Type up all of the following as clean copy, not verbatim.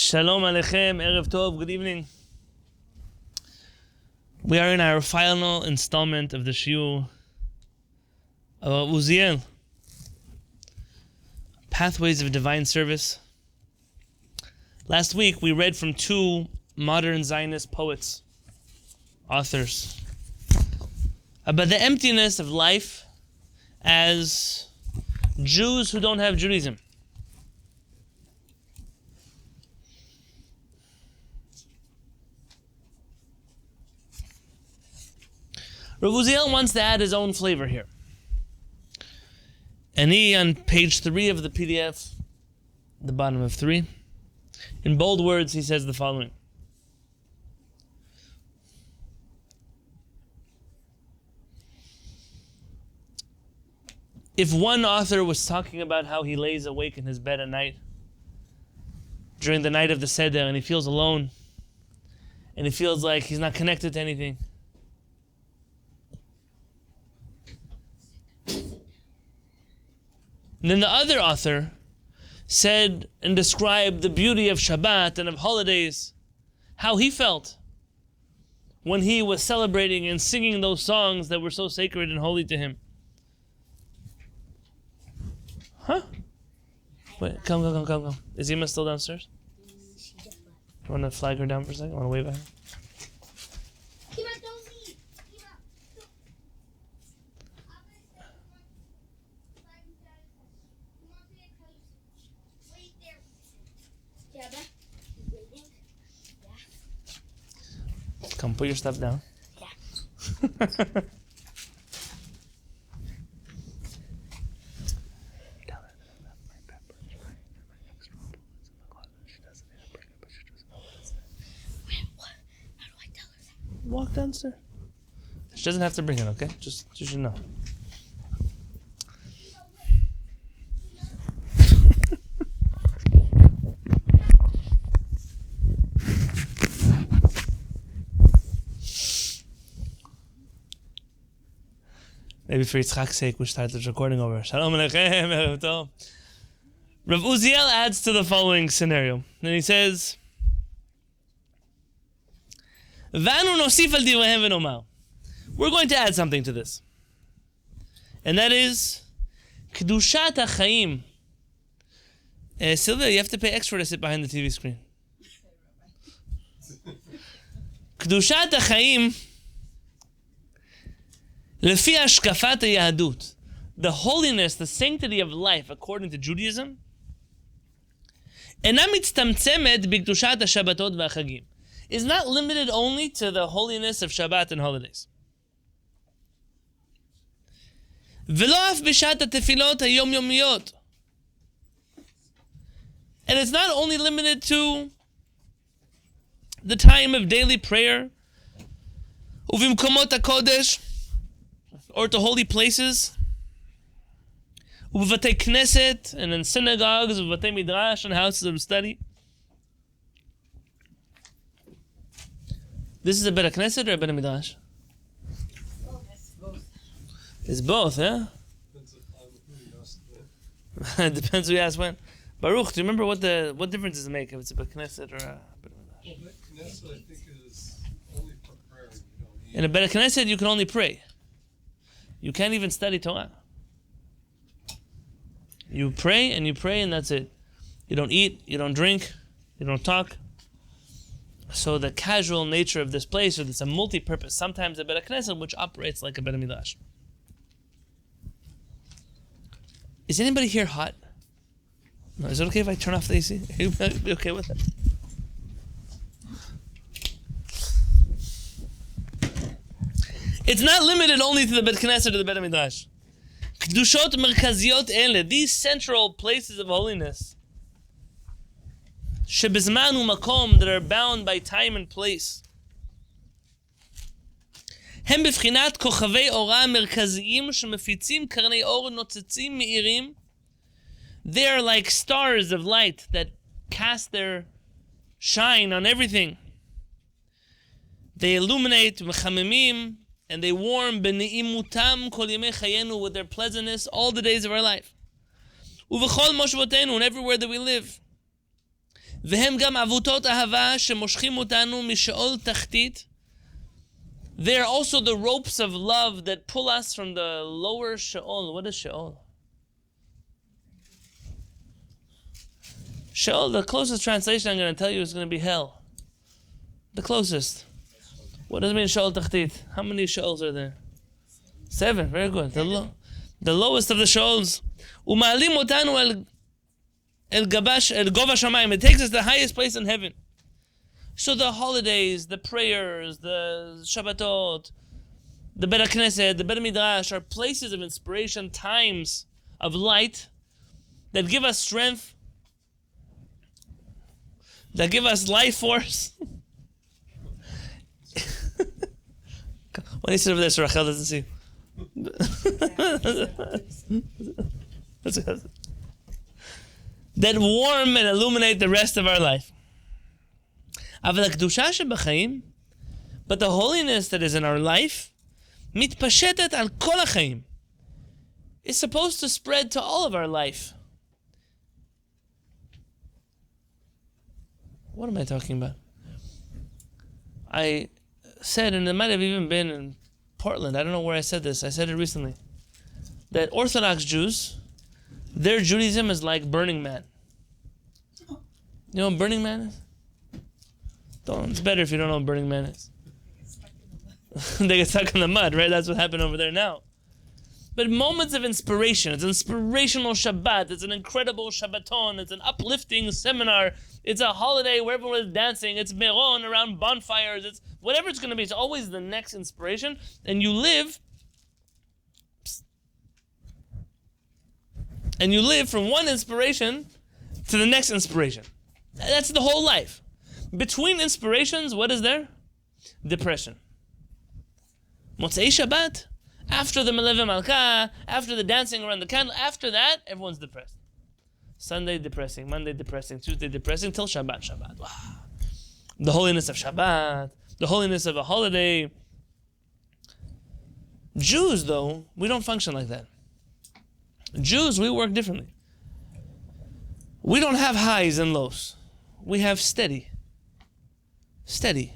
Shalom Aleichem, Erev Tov, good evening. We are in our final installment of the Shiur of Uziel, Pathways of Divine Service. Last week we read from two modern Zionist poets, authors, about the emptiness of life as Jews who don't have Judaism. Rabbi Uziel wants to add his own flavor here. And he, on page 3 of the PDF, the bottom of 3, in bold words, he says the following. If one author was talking about how he lays awake in his bed at night, during the night of the Seder, and he feels alone, and he feels like he's not connected to anything, and then the other author said and described the beauty of Shabbat and of holidays, how he felt when he was celebrating and singing those songs that were so sacred and holy to him. Huh? Wait, come. Is Emma still downstairs? You want to flag her down for a second? Want to wave at her? Come, put your stuff down. Yeah. Walk downstairs. She doesn't have to bring it, okay? Just you should know. Maybe for Yitzchak's sake, we start this recording over. Shalom Aleichem, Erev Tov. Rav Uziel adds to the following scenario. And he says, V'anu nosif al divrehem v'nomar. We're going to add something to this. And that is, Kedushat HaChaim. Sylvia, you have to pay extra to sit behind the TV screen. Kedushat HaChaim, Lefi hashkafat hayahadut, the holiness, the sanctity of life according to Judaism, אינה מצטמצמת בקדושת השבתות והחגים, is not limited only to the holiness of Shabbat and holidays. ולא אף בשעת התפילות היומיומיות. And it's not only limited to the time of daily prayer, ובמקומות הקודש, or to holy places, ובבתי כנסת, and in synagogues, ובבתי Midrash, and houses of study. This is a Bet Knesset or a Bet Midrash? Both. It's both, yeah? It depends who you ask when. Baruch, do you remember what difference does it make if it's a Bet Knesset or a Bet Midrash? Well, Bet Knesset, I think, is only for prayer. In a Bet Knesset, you can only pray. You can't even study Torah. You pray, and that's it. You don't eat, you don't drink, you don't talk. So the casual nature of this place, or it's a multi-purpose, sometimes a Bet Knesset, which operates like a Bet Midrash. Is anybody here hot? No, is it okay if I turn off the AC? Are you be okay with it? It's not limited only to the Bet Knesset or the Bet Midrash. Kedushot merkaziyot ele, these central places of holiness, shebizman umakom, that are bound by time and place, הם בבחינת כוכבי אורה מרכזיים שמפיצים קרני אור נוצצים מאירים. They are like stars of light that cast their shine on everything. They illuminate מחממים, and they warm בנעימותם כל ימי חיינו, with their pleasantness all the days of our life. ובכל מושבותינו, and everywhere that we live. והם גם עבותות אהבה שמושכים אותנו משאול תחתית. They are also the ropes of love that pull us from the lower Sheol. What is Sheol? Sheol, the closest translation I'm going to tell you is going to be hell. The closest. What does it mean Sheol Tachtit? How many Sheols are there? 7. Very good. The lowest of the Sheols. U'ma'alim otanu el gova HaShamayim. It takes us to the highest place in heaven. So the holidays, the prayers, the Shabbatot, the Bet HaKnesset, the Bet Midrash are places of inspiration, times of light that give us strength, that give us life force. Why do you sit over there so Rachel doesn't see? That warm and illuminate the rest of our life. אבל הקדושה שבחיים, but the holiness that is in our life, מתפשטת על כל החיים. It's supposed to spread to all of our life. What am I talking about? I said, and it might have even been in Portland, I don't know where I said this, I said it recently, that Orthodox Jews, their Judaism is like Burning Man. You know what Burning Man is? It's better if you don't know what Burning Man is. They get stuck in the mud, right? That's what happened over there now. But moments of inspiration. It's an inspirational Shabbat. It's an incredible Shabbaton. It's an uplifting seminar. It's a holiday where everyone is dancing. It's Meron around bonfires. It's whatever it's going to be. It's always the next inspiration. And you live from one inspiration to the next inspiration. That's the whole life. Between inspirations, what is there? Depression. Motzei Shabbat, after the Meleve Malka, after the dancing around the candle, after that, everyone's depressed. Sunday depressing, Monday depressing, Tuesday depressing, till Shabbat. Wow. The holiness of Shabbat, the holiness of a holiday. Jews, though, we don't function like that. Jews, we work differently. We don't have highs and lows. We have steady. Steady.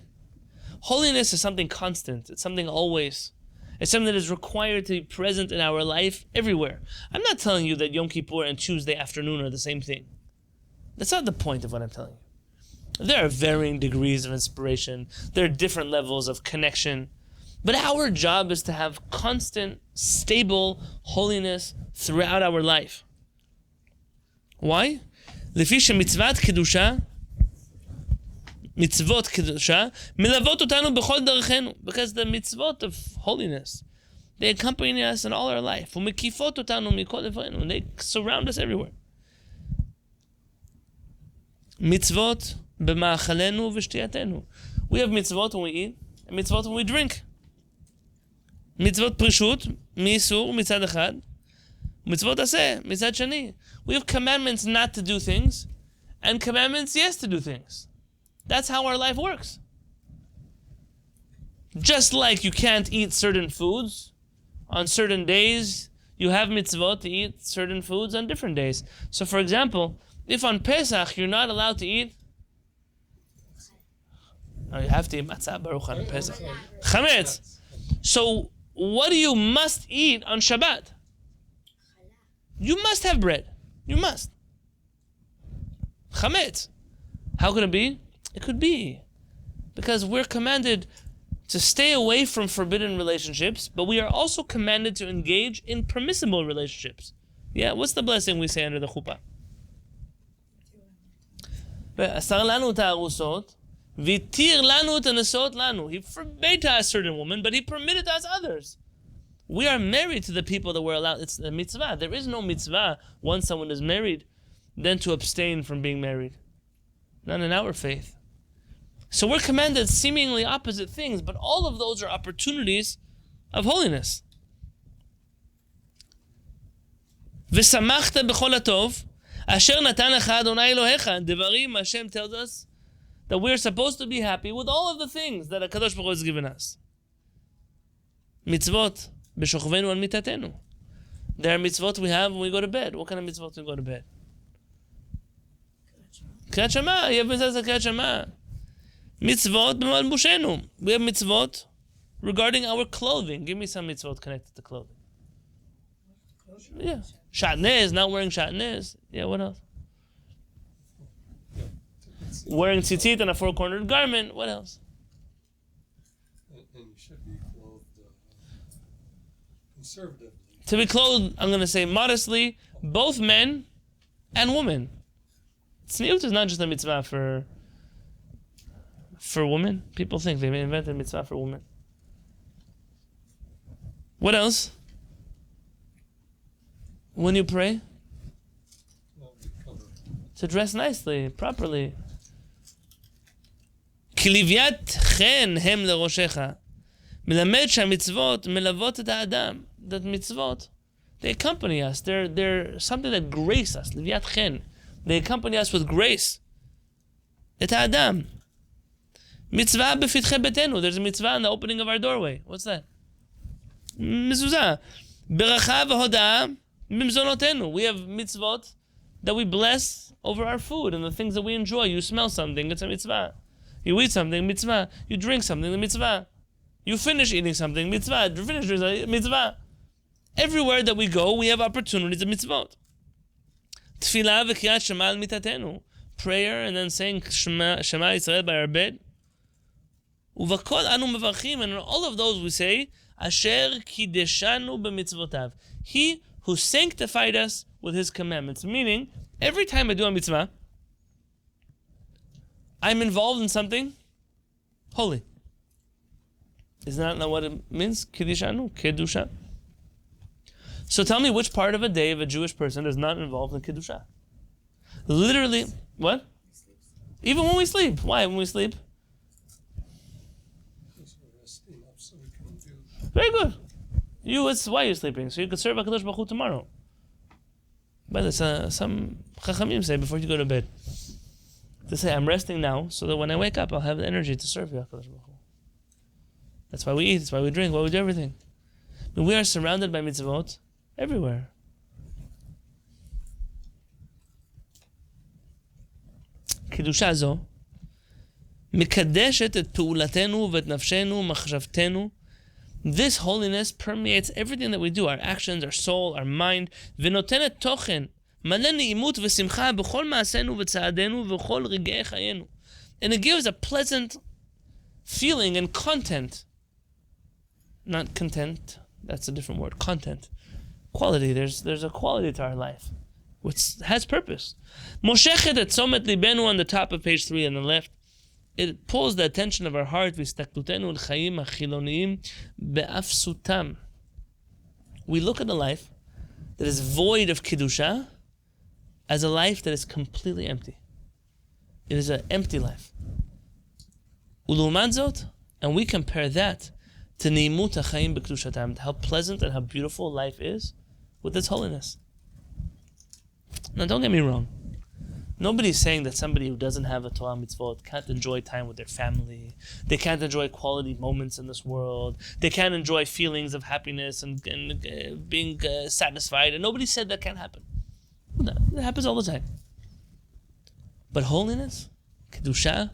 Holiness is something constant. It's something always. It's something that is required to be present in our life everywhere. I'm not telling you that Yom Kippur and Tuesday afternoon are the same thing. That's not the point of what I'm telling you. There are varying degrees of inspiration. There are different levels of connection. But our job is to have constant, stable holiness throughout our life. Why? לפי שמצוות קדושה mitzvot kedusha milavot otanu b'chol derechenu, because the mitzvot of holiness, they accompany us in all our life. Umekifot otanu mikol levarenu, and they surround us everywhere. Mitzvot b'ma'achalenu v'shtiyatenu. We have mitzvot when we eat, and mitzvot when we drink. Mitzvot prishut mi'isur mitzad echad, mitzvot aseh mitzad shani. We have commandments not to do things, and commandments yes to do things. That's how our life works. Just like you can't eat certain foods on certain days, you have mitzvot to eat certain foods on different days. So for example, if on Pesach you're not allowed to eat, you have to eat matzah baruch on Pesach. Chametz. So what do you must eat on Shabbat? You must have bread. You must. Chametz. How can it be? It could be because we're commanded to stay away from forbidden relationships, but we are also commanded to engage in permissible relationships. Yeah, what's the blessing we say under the chuppah? He forbade to us certain women, but he permitted to us others. We are married to the people that we're allowed. It's a mitzvah. There is no mitzvah once someone is married, then to abstain from being married. Not in our faith. So we're commanded seemingly opposite things, but all of those are opportunities of holiness. V'samachta b'chol hatov, asher natan lecha Adonai Elohecha. Devarim, Hashem tells us that we're supposed to be happy with all of the things that HaKadosh Baruch Hu has given us. Mitzvot, b'shochvenu al mitatenu. There are mitzvot we have when we go to bed. What kind of mitzvot when we go to bed? Kriyat Shema, you have mitzvot Kriyat Shema. Mitzvot b'malbushenu. We have mitzvot regarding our clothing. Give me some mitzvot connected to clothing. Yeah. Shatnez, not wearing shatnez. Yeah, what else? Wearing tzitzit and a four-cornered garment. What else? And you should be clothed conservatively. To be clothed, I'm going to say modestly, both men and women. Tzniut is not just a mitzvah for women. People think they invented mitzvah for women. What else? When you pray? To dress nicely, properly. כלביית חן הם לראשך. מלמד שהמצוות מלוות את האדם. That mitzvot, they accompany us. They're something that grace us. לביית חן. They accompany us with grace. את האדם. מצווה בפתחי ביתנו. There's a mitzvah in the opening of our doorway. What's that? מזוזה. ברכה והודאה במזונותינו. We have mitzvot that we bless over our food and the things that we enjoy. You smell something, it's a mitzvah. You eat something, mitzvah. You drink something, mitzvah. You finish eating something, mitzvah. You finish drinking, mitzvah. Everywhere that we go, we have opportunities of mitzvot. Tfilah v'kriyat Shema al mitatenu. Prayer and then saying Shema Yisrael by our bed. Uvakol anu mevarchim, and in all of those we say, Asher kideshanu b'mitzvotav. He who sanctified us with his commandments. Meaning, every time I do a mitzvah, I'm involved in something holy. Isn't that what it means? Kiddushanu, Kedusha. So tell me which part of a day of a Jewish person is not involved in Kedusha? Literally, what? Even when we sleep. Why when we sleep? Very good. Why are you sleeping? So you could serve HaKadosh Baruch Hu tomorrow. But some Chachamim say before you go to bed, to say, I'm resting now, so that when I wake up, I'll have the energy to serve HaKadosh Baruch Hu. That's why we eat, that's why we drink, why we do everything. But we are surrounded by mitzvot everywhere. Kedusha zo, מקדשת את פעולתנו ואת נפשנו, מחשבתנו. This holiness permeates everything that we do, our actions, our soul, our mind. ונותנת תוכן, מלא נעימות ושמחה בכל מעשינו וצעדינו ובכל רגעי חיינו. And it gives a pleasant feeling and content. Not content, that's a different word. Content. Quality. There's a quality to our life, which has purpose. מושכת את תשומת ליבנו on the top of page 3 on the left. It pulls the attention of our heart. והסתכלותנו לחיים החילוניים באפסותם. We look at a life that is void of Kedusha as a life that is completely empty. It is an empty life. ולעומת זאת, and we compare that to נעימות החיים בקדושתם, how pleasant and how beautiful life is with its holiness. Now don't get me wrong. Nobody's saying that somebody who doesn't have a Torah mitzvot can't enjoy time with their family. They can't enjoy quality moments in this world. They can't enjoy feelings of happiness and being satisfied. And nobody said that can't happen. It happens all the time. But holiness, Kedusha,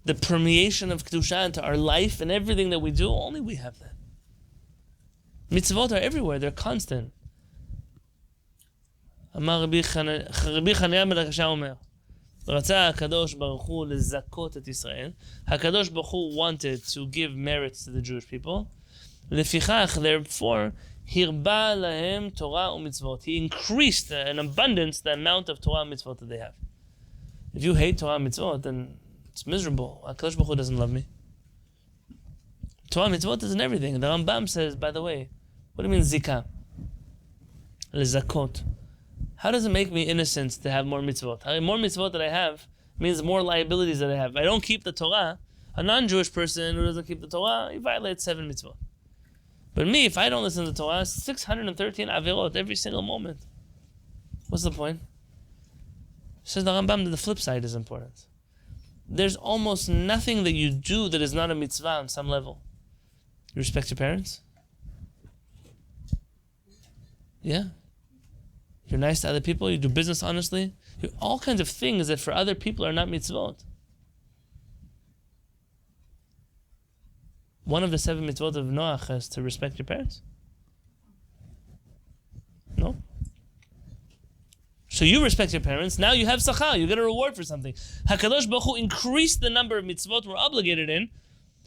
the permeation of Kedusha into our life and everything that we do, only we have that. Mitzvot are everywhere. They're constant. אמר רבי חניה בן עקשיא אומר, רצה הקדוש ברוך הוא לזכות את ישראל. הקדוש ברוך הוא wanted to give merits to the Jewish people. לפיכך, therefore, הרבה להם תורה ומצוות. He increased in abundance the amount of Torah and mitzvot that they have. If you hate Torah and mitzvot, then it's miserable. HaKadosh Baruch Hu doesn't love me. Torah and mitzvot isn't everything. The Rambam says, by the way, what do you mean zikah? Lezakot. How does it make me innocent to have more mitzvot? More mitzvot that I have means more liabilities that I have. If I don't keep the Torah, a non-Jewish person who doesn't keep the Torah, he violates 7 mitzvot. But me, if I don't listen to the Torah, 613 avirot every single moment. What's the point? Says the Rambam that the flip side is important. There's almost nothing that you do that is not a mitzvah on some level. You respect your parents? Yeah. You're nice to other people. You do business honestly. All kinds of things that for other people are not mitzvot. One of the 7 mitzvot of Noach is to respect your parents. No? So you respect your parents, now you have sachar, you get a reward for something. HaKadosh Baruch Hu increased the number of mitzvot we're obligated in,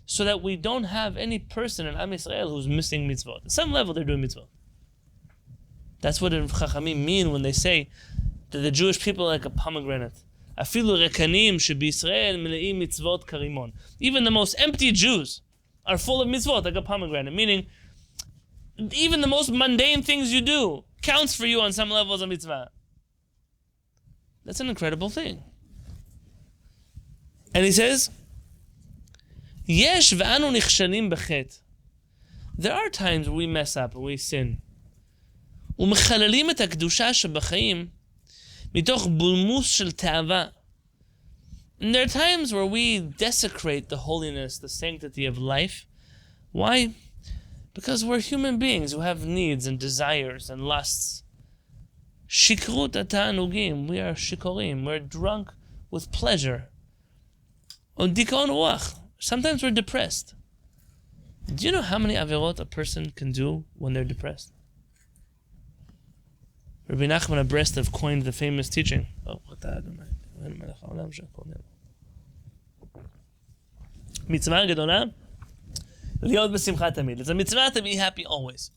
so that we don't have any person in Am Yisrael who's missing mitzvot. At some level they're doing mitzvot. That's what the Chachamim mean when they say that the Jewish people are like a pomegranate. Afilu rekanim shebiYisrael meleim mitzvot karimon. Even the most empty Jews are full of mitzvot like a pomegranate, meaning even the most mundane things you do counts for you on some level as a mitzvah. That's an incredible thing. And he says, Yesh v'anu nichshalim b'chet. There are times where we mess up, we sin. ומחללים את הקדושה שבחיים מתוך בולמוס של תאווה. And there are times where we desecrate the holiness, the sanctity of life. Why? Because we're human beings who have needs and desires and lusts. Shikrut ata'anugim, we are shikorim, we're drunk with pleasure. On dikon ruach, sometimes we're depressed. Do you know how many averot a person can do when they're depressed? Rabbi Nachman of Breslov coined the famous teaching. Mitzvah gedola, liot b'simcha tamid. It's a mitzvah to be happy always.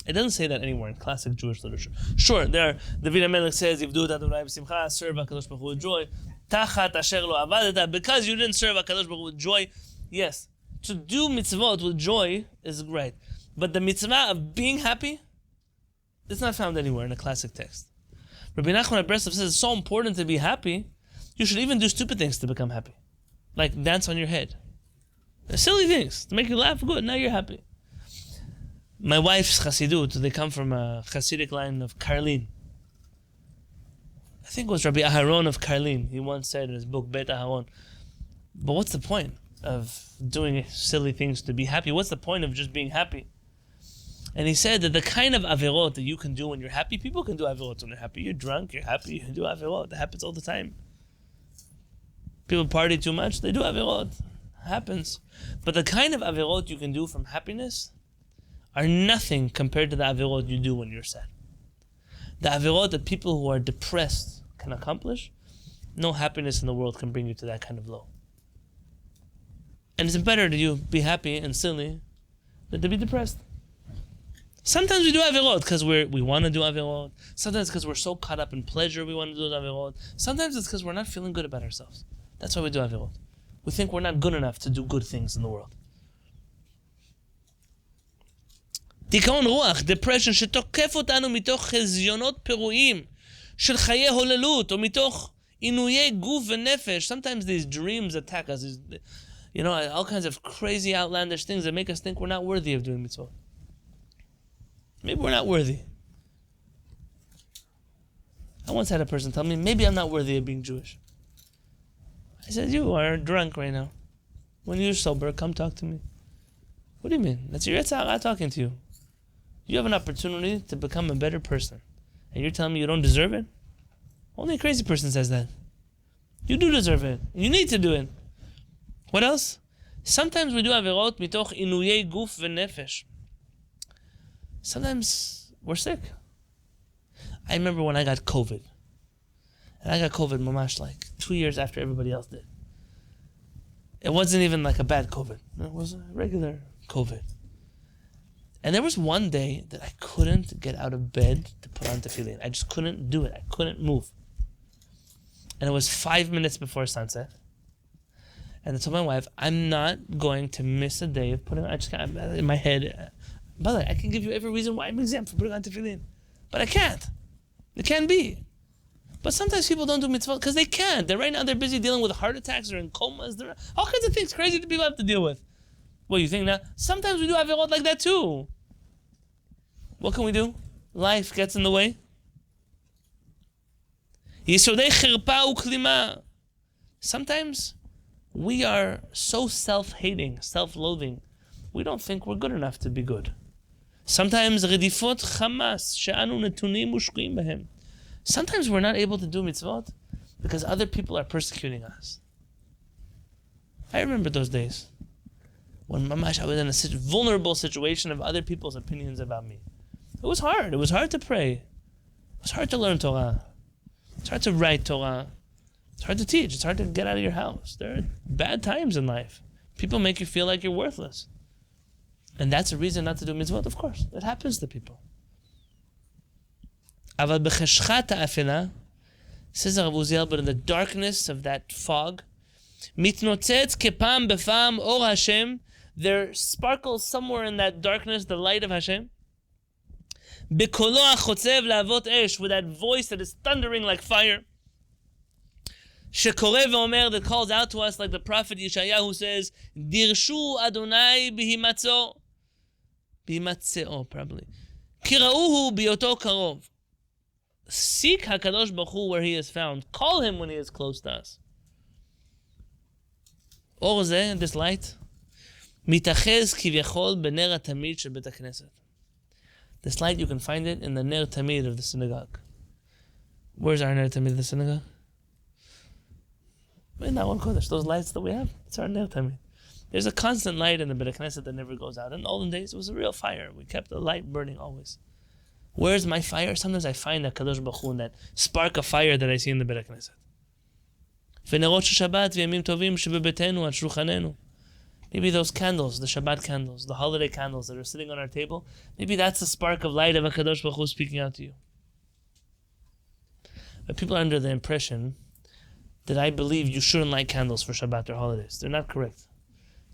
It doesn't say that anywhere in classic Jewish literature. Sure, David HaMelech says, "Yivdu et Adonai b'simcha," serve HaKadosh Baruch Hu with joy. Tachat asher lo avadeta, because you didn't serve HaKadosh Baruch Hu with joy. Yes, to do mitzvot with joy is great, but the mitzvah of being happy, it's not found anywhere in a classic text. Rabbi Nachman of Breslov says it's so important to be happy, you should even do stupid things to become happy, like dance on your head. They're silly things to make you laugh. Good, now you're happy. My wife's Chassidut, they come from a Chassidic line of Karlin. I think it was Rabbi Aharon of Karlin. He once said in his book, Bet Aharon, but what's the point of doing silly things to be happy? What's the point of just being happy? And he said that the kind of averot that you can do when you're happy, people can do averot when they're happy. You're drunk, you're happy, you can do averot. That happens all the time. People party too much, they do averot. It happens. But the kind of averot you can do from happiness are nothing compared to the averot you do when you're sad. The averot that people who are depressed can accomplish, no happiness in the world can bring you to that kind of low. And it's better that you be happy and silly than to be depressed. Sometimes we do averot because we want to do averot. Sometimes because we're so caught up in pleasure we want to do averot. Sometimes it's because we're not feeling good about ourselves. That's why we do averot. We think we're not good enough to do good things in the world. דיכאון רוח, depression, שתוקף אותנו מתוך חזיונות פירועים של חיי הוללות, או מתוך עינויי גוף ונפש. Sometimes these dreams attack us, all kinds of crazy outlandish things that make us think we're not worthy of doing mitzvot. Maybe we're not worthy. I once had a person tell me, maybe I'm not worthy of being Jewish. I said, you are drunk right now. When you're sober, come talk to me. What do you mean? That's your Yetzer Hara talking to you. You have an opportunity to become a better person. And you're telling me you don't deserve it? Only a crazy person says that. You do deserve it. You need to do it. What else? Sometimes we do averot mitoch inuyei guf v'nefesh. Sometimes we're sick. I remember when I got COVID. And I got COVID mamash like 2 years after everybody else did. It wasn't even like a bad COVID. It was a regular COVID. And there was one day that I couldn't get out of bed to put on tefillin. I just couldn't do it. I couldn't move. And it was 5 minutes before sunset. And I told my wife, I'm not going to miss a day of putting on, I just can't, in my head, brother, I can give you every reason why I'm exempt from putting on tefillin. But I can't. It can't be. But sometimes people don't do mitzvot because they can't. Right now they're busy dealing with heart attacks or in comas. There are all kinds of things crazy that people have to deal with. What, you think now? Sometimes we do averot like that too. What can we do? Life gets in the way. Yesodei chirpa uklima. Sometimes we are so self-hating, self-loathing, we don't think we're good enough to be good. Sometimes redifot chamas she'anu netunim ushqim behem. Sometimes we're not able to do mitzvot because other people are persecuting us. I remember those days when mamash I was in a vulnerable situation of other people's opinions about me. It was hard. It was hard to pray. It was hard to learn Torah. It's hard to write Torah. It's hard to teach. It's hard to get out of your house. There are bad times in life. People make you feel like you're worthless. And that's a reason not to do mitzvot, of course. It happens to people. Aval b'cheshchat ha'afela, says Rav Uziel, but in the darkness of that fog, mitnotzetz kepam befam or Hashem, there sparkles somewhere in that darkness the light of Hashem. B'kolo ha'chotzev la'avot esh, with that voice that is thundering like fire. Shekoreh ve'omer, that calls out to us like the prophet Yeshayahu says, Dirshu Adonai bihimatzo, bihimatzeo probably. Kirauhu biyoto karov. Seek HaKadosh Baruch Hu where he is found. Call him when he is close to us. Or zeh, this light, mitachez kivyachol b'ner tamid shel bet hakneset. This light, you can find it in the ner tamid of the synagogue. Where's our ner tamid of the synagogue? In that one kodesh, those lights that we have, it's our ner tamid. There's a constant light in the bet hakneset that never goes out. In the olden days, it was a real fire. We kept the light burning always. Where's my fire? Sometimes I find that Kadosh Baruch Hu in that spark of fire that I see in the Bet HaKnesset. Maybe those candles, the Shabbat candles, the holiday candles that are sitting on our table, maybe that's the spark of light of a Kadosh Baruch Hu speaking out to you. But people are under the impression that I believe you shouldn't light candles for Shabbat or holidays. They're not correct.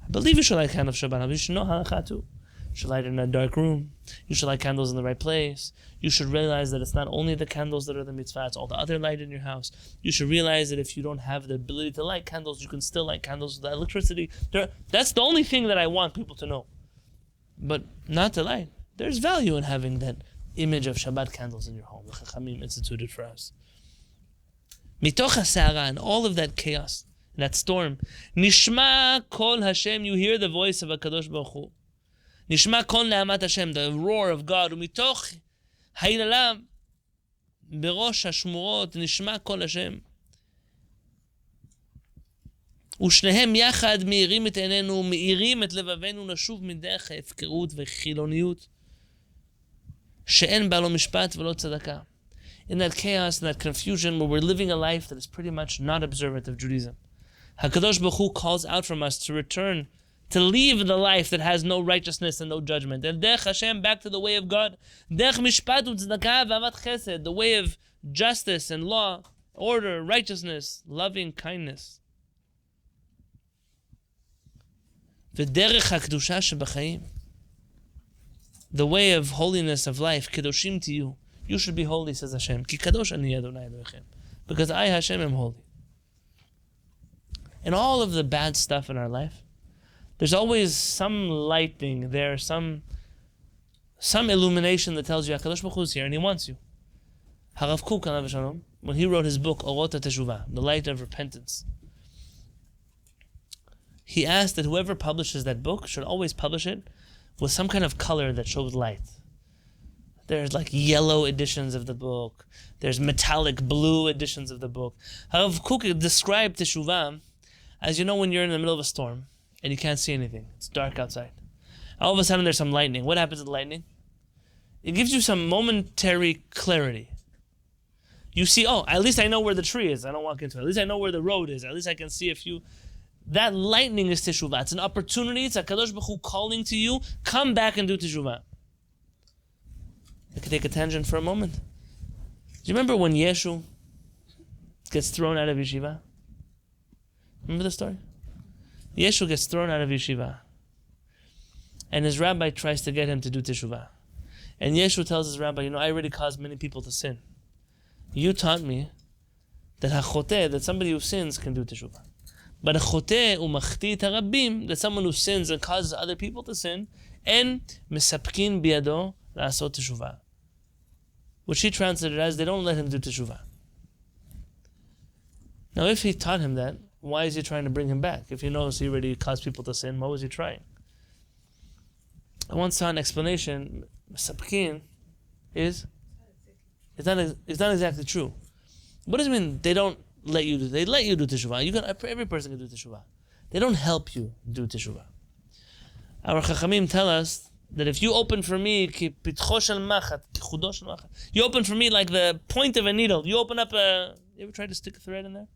I believe you should light candles for Shabbat, but you should know halakha too. You should light it in a dark room. You should light candles in the right place. You should realize that it's not only the candles that are the mitzvah, it's all the other light in your house. You should realize that if you don't have the ability to light candles, you can still light candles with the electricity. That's the only thing that I want people to know. But not to light. There's value in having that image of Shabbat candles in your home. The HaShamayim instituted for us. Mitoch ha'sa'ara, and all of that chaos, that storm. Nishma kol Hashem, you hear the voice of HaKadosh Baruch Hu. Nishma kol ne'amat Hashem, the roar of God. Umitoch ha'ilala berosh hashmurot, nishma kol Hashem. ושניהם יחד מאירים את עינינו, מאירים את לבבנו לשוב מדרך ההפקרות וחילוניות, שאין בה לא משפט ולא צדקה. In that chaos, in that confusion, where we're living a life that is pretty much not observant of Judaism, HaKadosh Baruch Hu calls out from us to return, to leave the life that has no righteousness and no judgment. And Derech Hashem, back to the way of God. Derech Mishpat u'Tzedakah v'avat Chesed, the way of justice and law, order, righteousness, loving kindness. V'derech HaKdusha shebachayim, the way of holiness of life, Kedoshim to you. You should be holy, says Hashem. Ki kadosh ani Adonai Elohechem, because I, Hashem, am holy. In all of the bad stuff in our life, there's always some lighting there, some illumination that tells you HaKadosh Baruch Hu is here and He wants you. Harav Kook, alav shalom, when he wrote his book Orot HaTeshuvah, the light of repentance, he asked that whoever publishes that book should always publish it with some kind of color that shows light. There's like yellow editions of the book. There's metallic blue editions of the book. Harav Kook described Teshuvah as, you know, when you're in the middle of a storm and you can't see anything. It's dark outside. All of a sudden there's some lightning. What happens with lightning? It gives you some momentary clarity. You see, oh, at least I know where the tree is. I don't walk into it. At least I know where the road is. At least I can see a few. That lightning is Teshuvah. It's an opportunity. It's HaKadosh Baruch Hu calling to you. Come back and do Teshuvah. I could take a tangent for a moment. Do you remember when Yeshu gets thrown out of yeshiva? Remember the story? Yeshu gets thrown out of yeshiva, and his rabbi tries to get him to do teshuvah. And Yeshu tells his rabbi, you know, I already caused many people to sin. You taught me that hachoteh, that somebody who sins can do teshuvah. But hachoteh umachti tarabim, that someone who sins and causes other people to sin, en mesapkin biado la'asot teshuvah. Which he translated as, they don't let him do teshuvah. Now, if he taught him that, why is he trying to bring him back? If he knows he already caused people to sin, what was he trying? I once saw an explanation. Sapkin is It's not exactly true. What does it mean they don't let you do? They let you do teshuvah. Every person can do teshuvah. They don't help you do teshuvah. Our Chachamim tell us that if you open for me, you open for me like the point of a needle. You open up you ever tried to stick a thread in there?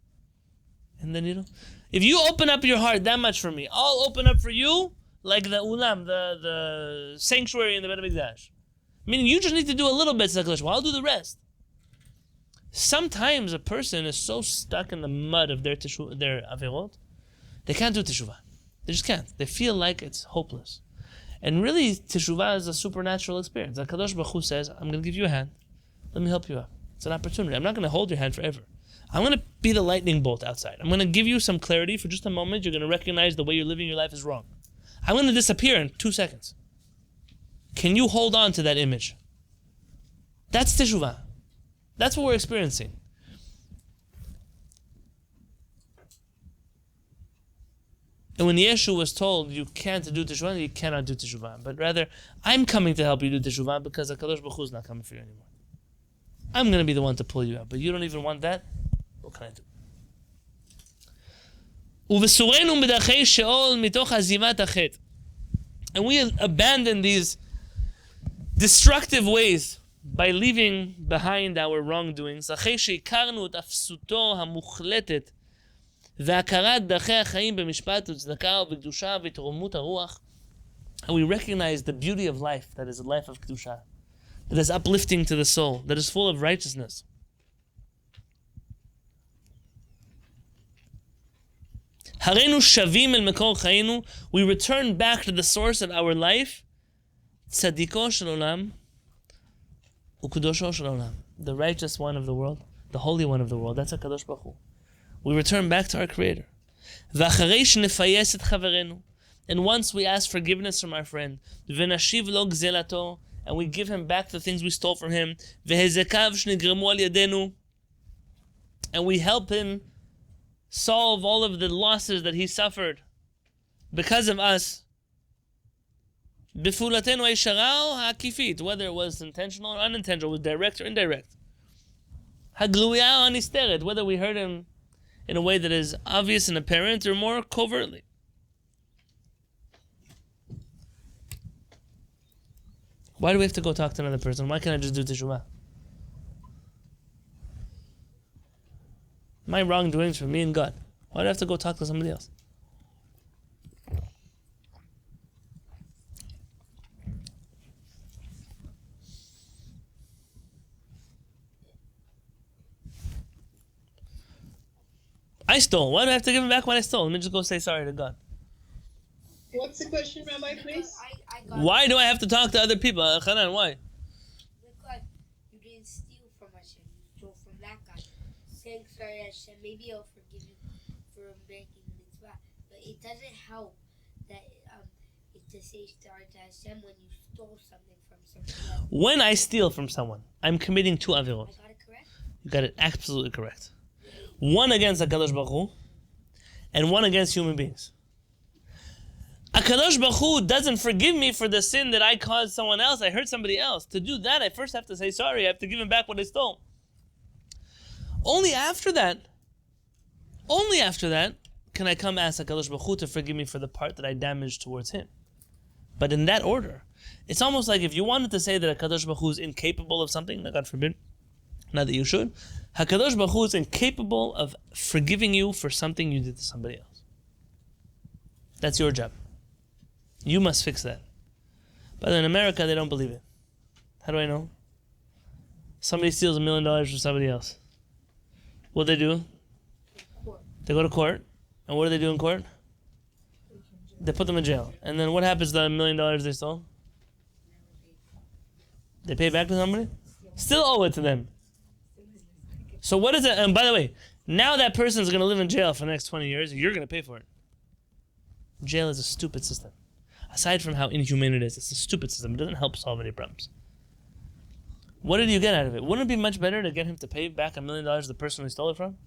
In the needle? If you open up your heart that much for me, I'll open up for you like the ulam, the sanctuary in the Beit HaMikdash. Meaning you just need to do a little bit, well, I'll do the rest. Sometimes a person is so stuck in the mud of their averot, they can't do teshuvah. They just can't. They feel like it's hopeless. And really, teshuvah is a supernatural experience. HaKadosh Baruch Hu says, I'm going to give you a hand. Let me help you out. It's an opportunity. I'm not going to hold your hand forever. I'm going to be the lightning bolt outside. I'm going to give you some clarity for just a moment. You're going to recognize the way you're living your life is wrong. I'm going to disappear in 2 seconds. Can you hold on to that image? That's teshuvah. That's what we're experiencing. And when Yeshu was told, you can't do teshuvah, you cannot do teshuvah. But rather, I'm coming to help you do teshuvah because HaKadosh Baruch Hu is not coming for you anymore. I'm going to be the one to pull you out. But you don't even want that? What can I do? And we abandon these destructive ways by leaving behind our wrongdoings. And we recognize the beauty of life, that is a life of kedusha, that is uplifting to the soul, that is full of righteousness. We return back to the source of our life, tzadiko shel olam ukudosho shel olam, the righteous one of the world, the holy one of the world. That's HaKadosh Baruch Hu. We return back to our Creator. And once we ask forgiveness from our friend, and we give him back the things we stole from him, and we help him solve all of the losses that he suffered because of us, whether it was intentional or unintentional, was direct or indirect, whether we hurt him in a way that is obvious and apparent or more covertly. Why do we have to go talk to another person? Why can't I just do teshuvah? My wrongdoings for me and God. Why do I have to go talk to somebody else? I stole. Why do I have to give him back what I stole? Let me just go say sorry to God. What's the question, Rabbi, please? Why do I have to talk to other people? Hanan, why? Because you didn't steal from Hashem. You stole from that guy. Saying sorry to Hashem, maybe he'll forgive you for breaking the mitzvah. But it doesn't help that to say sorry to Hashem when you stole something from somebody else. When I steal from someone, I'm committing 2 avirot. I got it correct? You got it absolutely correct. One against HaKadosh Baruch Hu, and one against human beings. HaKadosh Baruch Hu doesn't forgive me for the sin that I caused someone else. I hurt somebody else. To do that, I first have to say sorry. I have to give him back what I stole. Only after that can I come ask HaKadosh Baruch Hu to forgive me for the part that I damaged towards him. But in that order, it's almost like if you wanted to say that HaKadosh Baruch Hu is incapable of something, God forbid, not that you should, HaKadosh Baruch Hu is incapable of forgiving you for something you did to somebody else. That's your job. You must fix that. But in America, they don't believe it. How do I know? Somebody steals $1 million from somebody else. What do? They go to court. And what do they do in court? They put them in jail. And then what happens to the $1 million they stole? They pay it back to somebody? Still owe it to them. So what is it? And by the way, now that person is going to live in jail for the next 20 years. You're going to pay for it. Jail is a stupid system. Aside from how inhumane it is, it's a stupid system. It doesn't help solve any problems. What did you get out of it? Wouldn't it be much better to get him to pay back $1 million to the person who stole it from?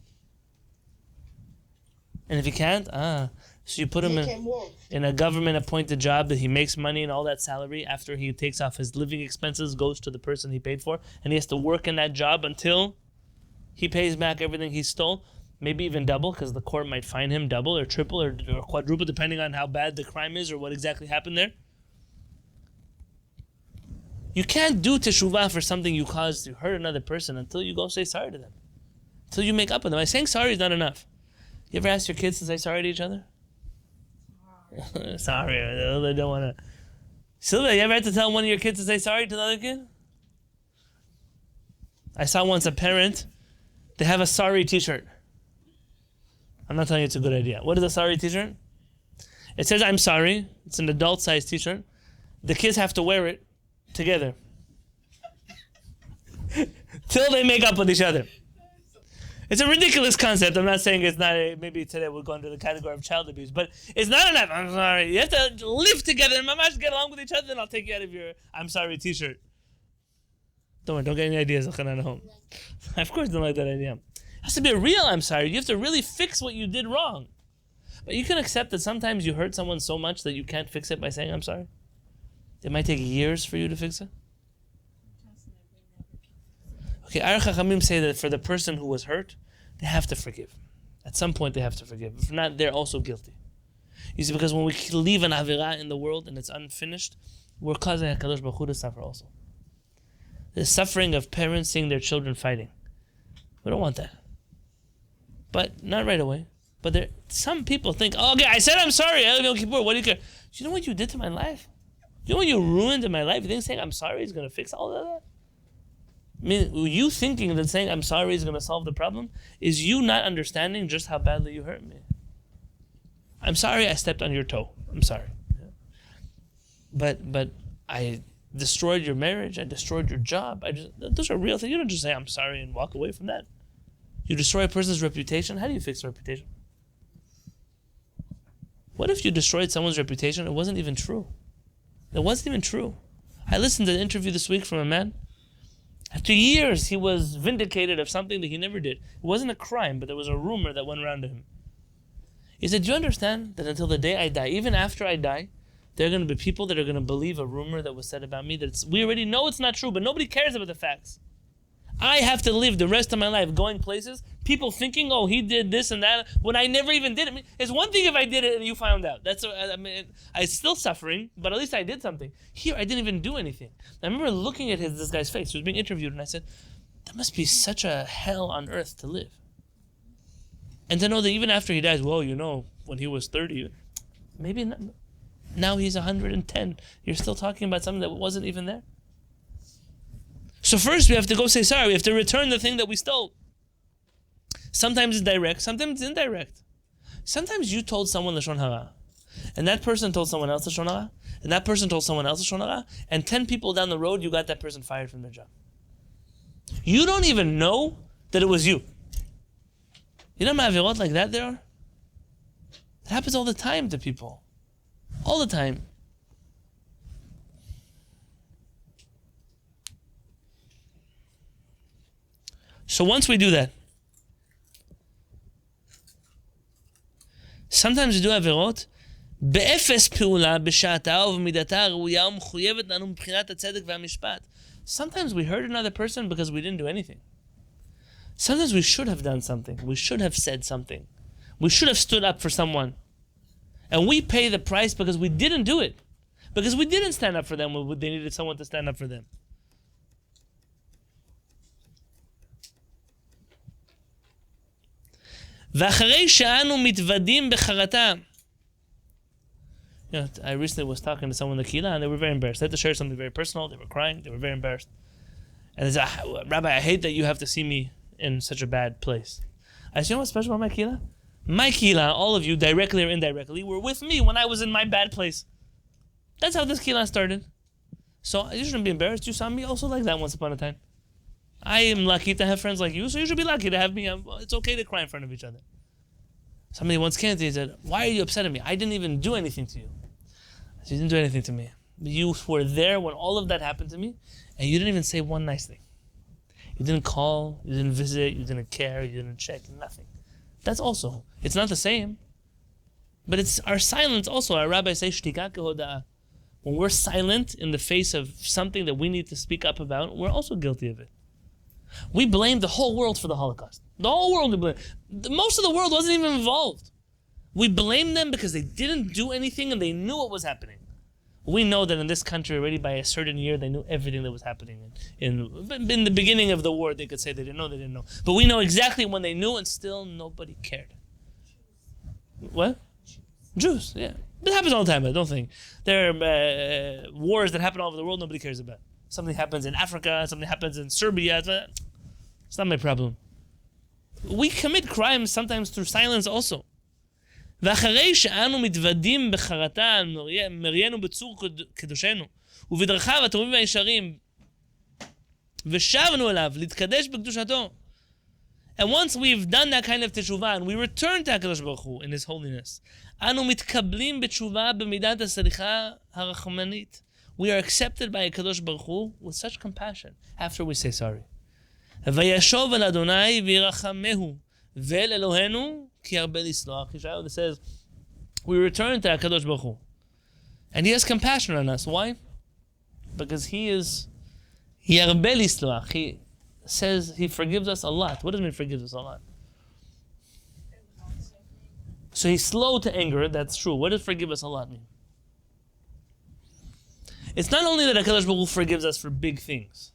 And if he can't, so you put him He can walk. in a government-appointed job that he makes money and all that salary. After he takes off his living expenses, goes to the person he paid for, and he has to work in that job until he pays back everything he stole, maybe even double, because the court might fine him double or triple or quadruple, depending on how bad the crime is or what exactly happened there. You can't do teshuvah for something you caused to hurt another person until you go say sorry to them, until you make up with them. Saying sorry is not enough. You ever ask your kids to say sorry to each other? Sorry, they don't want to. Sylvia, you ever had to tell one of your kids to say sorry to the other kid? I saw once a parent, they have a sorry t-shirt. I'm not telling you it's a good idea. What is a sorry t-shirt? It says, I'm sorry. It's an adult-sized t-shirt. The kids have to wear it together till they make up with each other. It's a ridiculous concept. I'm not saying it's not. Maybe today we'll go into the category of child abuse, but it's not enough. I'm sorry. You have to live together and mamash get along with each other, then I'll take you out of your I'm sorry t-shirt. Don't worry, don't get any ideas at home. Of course, don't like that idea. It has to be a real I'm sorry. You have to really fix what you did wrong. But you can accept that sometimes you hurt someone so much that you can't fix it by saying I'm sorry. It might take years for you to fix it. Okay, our Chachamim say that for the person who was hurt, they have to forgive. At some point, they have to forgive. If not, they're also guilty. You see, because when we leave an Avirah in the world and it's unfinished, we're causing HaKadosh Baruch Hu to suffer also. The suffering of parents seeing their children fighting. We don't want that. But not right away. But some people think, oh, okay, I said I'm sorry. What do you care? Do you know what you did to my life? Do you know what you ruined in my life? You think saying I'm sorry is going to fix all of that? I mean, you thinking that saying I'm sorry is going to solve the problem is you not understanding just how badly you hurt me. I'm sorry I stepped on your toe. I'm sorry. But I destroyed your marriage. I destroyed your job. Those are real things. You don't just say I'm sorry and walk away from that. You destroy a person's reputation. How do you fix a reputation? What if you destroyed someone's reputation? It wasn't even true. It wasn't even true. I listened to an interview this week from a man. After years, he was vindicated of something that he never did. It wasn't a crime, but there was a rumor that went around to him. He said, do you understand that until the day I die, even after I die, there are going to be people that are going to believe a rumor that was said about me that we already know it's not true, but nobody cares about the facts. I have to live the rest of my life going places, people thinking, oh, he did this and that, when I never even did it. I mean, it's one thing if I did it and you found out. I'm still suffering, but at least I did something. Here, I didn't even do anything. I remember looking at this guy's face. He was being interviewed, and I said, that must be such a hell on earth to live. And to know that even after he dies, well, when he was 30, maybe not, now he's 110. You're still talking about something that wasn't even there? So first we have to go say sorry. We have to return the thing that we stole. Sometimes it's direct, sometimes it's indirect. Sometimes you told someone Lashon Hara, and that person told someone else Lashon Hara, and that person told someone else Lashon Hara, and 10 people down the road you got that person fired from their job. You don't even know that it was you. You know how many avirot like that there are? It happens all the time to people. All the time. So once we do that, sometimes we do avirot, באפס פעולה בשעתה ובמידתה הראויה ומחויבת לנו מבחינת הצדק והמשפט. Sometimes we hurt another person because we didn't do anything. Sometimes we should have done something. We should have said something. We should have stood up for someone. And we pay the price because we didn't do it. Because we didn't stand up for them when they needed someone to stand up for them. ואחרי שאנו מתוודים בחרטה. I recently was talking to someone in the Kehillat and they were very embarrassed. They had to share something very personal. They were crying. They were very embarrassed. And they said, Rabbi, I hate that you have to see me in such a bad place. I said, you know what's special about my Kehillat? My Kehillat, all of you, directly or indirectly, were with me when I was in my bad place. That's how this Kehillat started. So you shouldn't be embarrassed. You saw me also like that once upon a time. I am lucky to have friends like you, so you should be lucky to have me. It's okay to cry in front of each other. Somebody once came to me and said, why are you upset at me? I didn't even do anything to you. I said, you didn't do anything to me. You were there when all of that happened to me, and you didn't even say one nice thing. You didn't call, you didn't visit, you didn't care, you didn't check, nothing. That's also, it's not the same. But it's our silence also. Our rabbis say, shtika kehoda'ah. When we're silent in the face of something that we need to speak up about, we're also guilty of it. We blame the whole world for the Holocaust. The whole world we blame. Most of the world wasn't even involved. We blame them because they didn't do anything and they knew what was happening. We know that in this country already by a certain year they knew everything that was happening. In the beginning of the war they could say they didn't know. But we know exactly when they knew and still nobody cared. What? Jews, yeah. It happens all the time, I don't think. There are wars that happen all over the world nobody cares about. Something happens in Africa, something happens in Serbia. It's not my problem. We commit crimes sometimes through silence also. ואחרי שאנו מתוודים בחרטה על מריינו בצור קדושנו ובדרכיו הטובים והישרים ושבנו אליו להתקדש בקדושתו. And once we've done that kind of teshuvah and we return to HaKadosh Baruch Hu in His holiness, אנו מתקבלים בתשובה במידת הסליחה הרחמנית. We are accepted by HaKadosh Baruch Hu with such compassion after we say sorry. וישוב אל אדוני וירחמהו ואל אלוהינו כי הרבה לסלוח. It says, we return to HaKadosh Baruch Hu. And He has compassion on us. Why? Because He הרבה לסלוח. He says He forgives us a lot. What does it mean forgives us a lot? So He's slow to anger, that's true. What does forgive us a lot mean? It's not only that HaKadosh Baruch Hu forgives us for big things.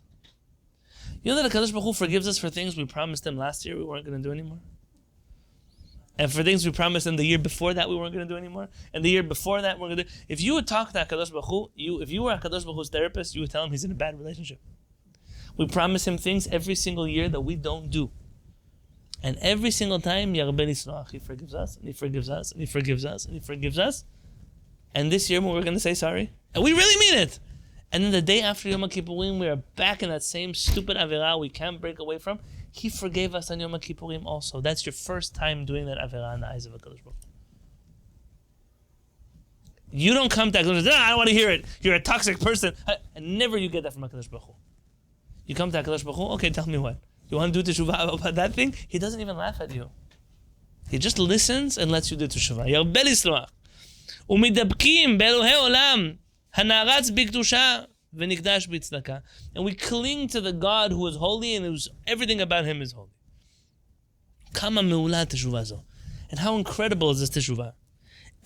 You know that HaKadosh Baruch Hu forgives us for things we promised Him last year we weren't going to do anymore? And for things we promised Him the year before that we weren't going to do anymore? And the year before that we're going to do... If you would talk to HaKadosh Baruch Hu, if you were HaKadosh Baruch Hu's therapist, you would tell Him He's in a bad relationship. We promise Him things every single year that we don't do. And every single time, Yarbe Nisloach, He forgives us, and He forgives us, and He forgives us, and He forgives us. And this year when we're going to say sorry, and we really mean it. And then the day after Yom Kippurim, we are back in that same stupid Avirah we can't break away from. He forgave us on Yom Kippurim also. That's your first time doing that Avirah in the eyes of HaKadosh Baruch Hu. You don't come to HaKadosh Baruch Hu, I don't want to hear it. You're a toxic person. And never you get that from HaKadosh Baruch Hu. You come to HaKadosh Baruch Hu, okay, tell me what. You want to do teshuvah about that thing? He doesn't even laugh at you. He just listens and lets you do teshuvah. ירבה לסלוח. ומדבקים באלוהי עולם הנערץ בקדושה ונקדש בצדקה. And we cling to the God who is holy and who's everything about Him is holy. כמה מעולה תשובה זו. And how incredible is this teshuvah?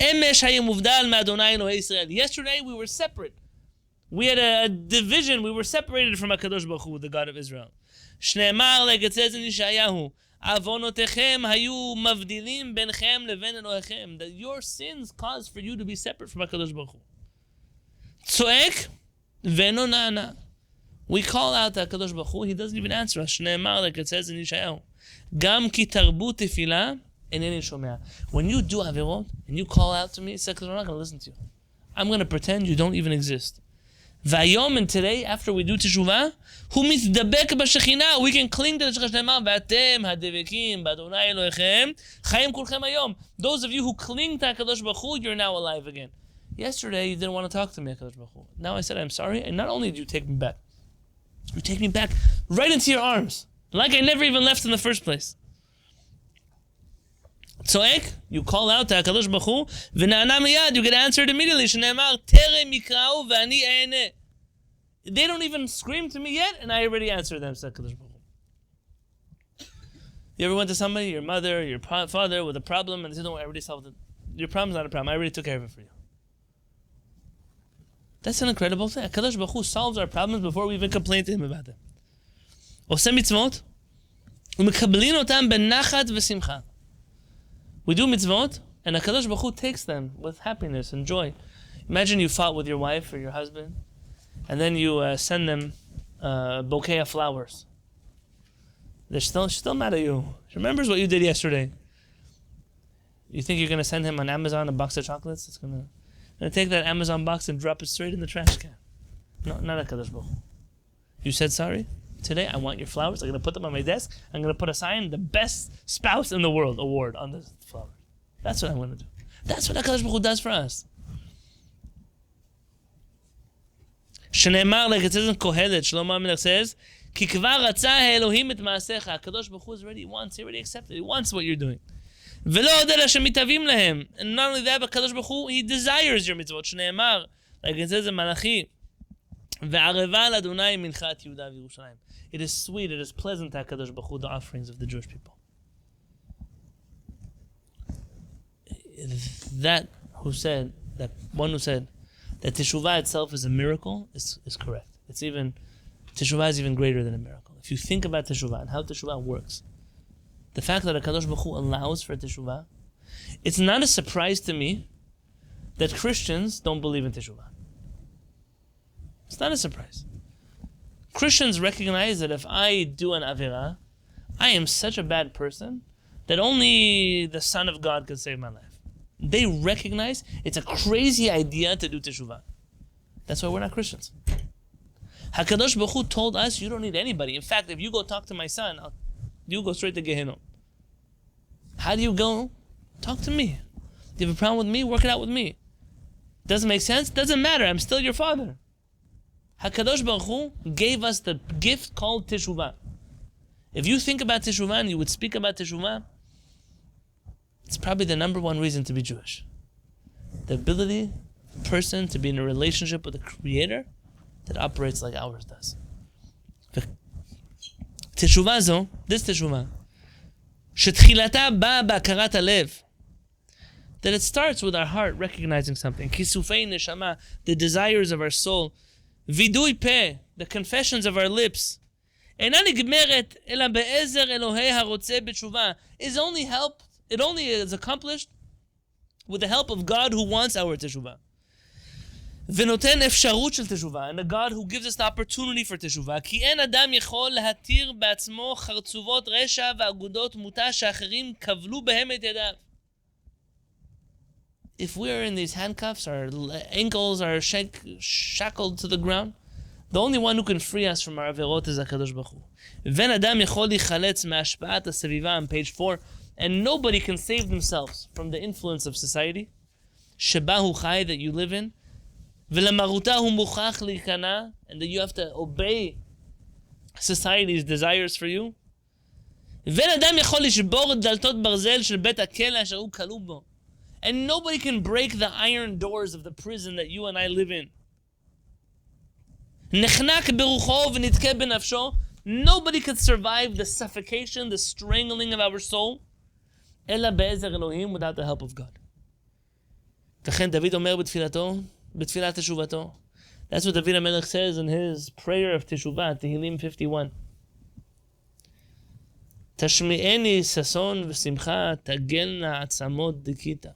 אמש היה מובדל מאדוני אלוהי ישראל. Yesterday we were separate. We had a division. We were separated from HaKadosh Baruch Hu, the God of Israel. שנאמר, like it says in ישעיהו, עוונותיכם היו מבדילים ביניכם לבין אלוהיכם. That your sins caused for you to be separate from HaKadosh Baruch Hu. צועק ואינו נענה. We call out to HaKadosh Baruch Hu, He doesn't even answer us. שנאמר, like it says in ישעיהו, גם כי תרבו תפילה אינני שומע. When you do avirot and you call out to me, it's like I'm not going to listen to you. I'm going to pretend you don't even exist. והיום and today, after we do teshuvah, הוא מתדבק בשכינה. We can cling to the shechina שנאמר, ואתם הדבקים באדוני אלוהיכם, חיים כולכם היום. Those of you who cling to HaKadosh Baruch Hu, you're now alive again. Yesterday, you didn't want to talk to me, HaKadosh Baruch Hu. Now I said, I'm sorry, and not only did you take me back, you take me back right into your arms, like I never even left in the first place. צועק, you call out to HaKadosh Baruch Hu, ונענה מיד, you get answered immediately, שנאמר, טרם יקראו ואני אענה. They don't even scream to me yet, and I already answer them, said HaKadosh Baruch Hu. You ever went to somebody, your mother, your father, with a problem, and they said, don't worry, I already solved it. Your problem's not a problem, I already took care of it for you. That's an incredible thing. HaKadosh Baruch Hu solves our problems before we even complain to Him about them. עושה מצוות, ומקבלים אותם בנחת ושמחה. We do mitzvot, and HaKadosh Baruch Hu takes them with happiness and joy. Imagine you fought with your wife or your husband, and then you send them a bouquet of flowers. She's still mad at you. She remembers what you did yesterday. You think you're going to send him on Amazon a box of chocolates? It's going to take that Amazon box and drop it straight in the trash can. No, not HaKadosh Baruch Hu. You said sorry? Today I want your flowers. I'm going to put them on my desk. I'm going to put a sign, the best spouse in the world award on the flower. That's what I'm going to do. That's what HaKadosh Baruch Hu does for us. שנאמר, like it says in Kehillat, Shlomo HaMelech says, כי כבר רצה האלוהים את מעשיך. HaKadosh Baruch Hu is already, he already accepted. He wants what you're doing. ולא עוד אלא שמתאבים להם. And not only that, but Kadosh Baruch Hu, he desires your mitzvot. שנאמר, like it says in Malachi, וערבה לאדוני מנחת יהודה וירושלים. It is sweet, it is pleasant to HaKadosh Baruch Hu, the offerings of the Jewish people. That one who said that Teshuvah itself is a miracle is correct. Teshuvah is even greater than a miracle. If you think about Teshuvah and how Teshuvah works, the fact that HaKadosh Baruch Hu allows for Teshuvah, it's not a surprise to me that Christians don't believe in Teshuvah. It's not a surprise. Christians recognize that if I do an Avirah, I am such a bad person that only the Son of God can save my life. They recognize it's a crazy idea to do Teshuvah. That's why we're not Christians. HaKadosh Baruch Hu told us you don't need anybody. In fact, if you go talk to my son, you go straight to Gehinnom. How do you go? Talk to me. Do you have a problem with me? Work it out with me. Doesn't make sense? Doesn't matter. I'm still your father. HaKadosh Baruch Hu gave us the gift called Teshuvah. If you think about Teshuvah and you would speak about Teshuvah, it's probably the number one reason to be Jewish. The ability of a person to be in a relationship with a Creator that operates like ours does. Teshuvah zo, this Teshuvah, שתחילתה באה בהכרת הלב, that it starts with our heart recognizing something. כיסופי נשמה, the desires of our soul. וידוי פה, the confessions of our lips. אינה נגמרת אלא בעזר אלוהי הרוצה בתשובה. It only is accomplished with the help of God who wants our teshuvah. ונותן אפשרות של תשובה, and a God who gives us the opportunity for תשובה, כי אין אדם יכול להתיר בעצמו חרצובות רשע ואגודות מוטה שאחרים כבלו בהם את ידיו. If we're in these handcuffs, our ankles are shackled to the ground, the only one who can free us from our עבירות is HaKadosh Baruch Hu. ואין אדם יכול להיחלץ מהשפעת הסביבה, on page 4, and nobody can save themselves from the influence of society, שבה הוא חי, that you live in, ולמרותה הוא מוכרח להיכנע, and that you have to obey society's desires for you. ואין אדם יכול לשבור את דלתות ברזל של בית הכלא אשר הוא כלוא בו. And nobody can break the iron doors of the prison that you and I live in. נחנק ברוחו ונתקה בנפשו. Nobody could survive the suffocation, the strangling of our soul, אלא בעזר אלוהים, without the help of God. לכן דוד אומר בתפילת תשובתו. That's what David HaMelech says in his prayer of Teshuvah, Tehillim 51. תשמיעני ששון ושמחה, תגלנה עצמות דקיתה.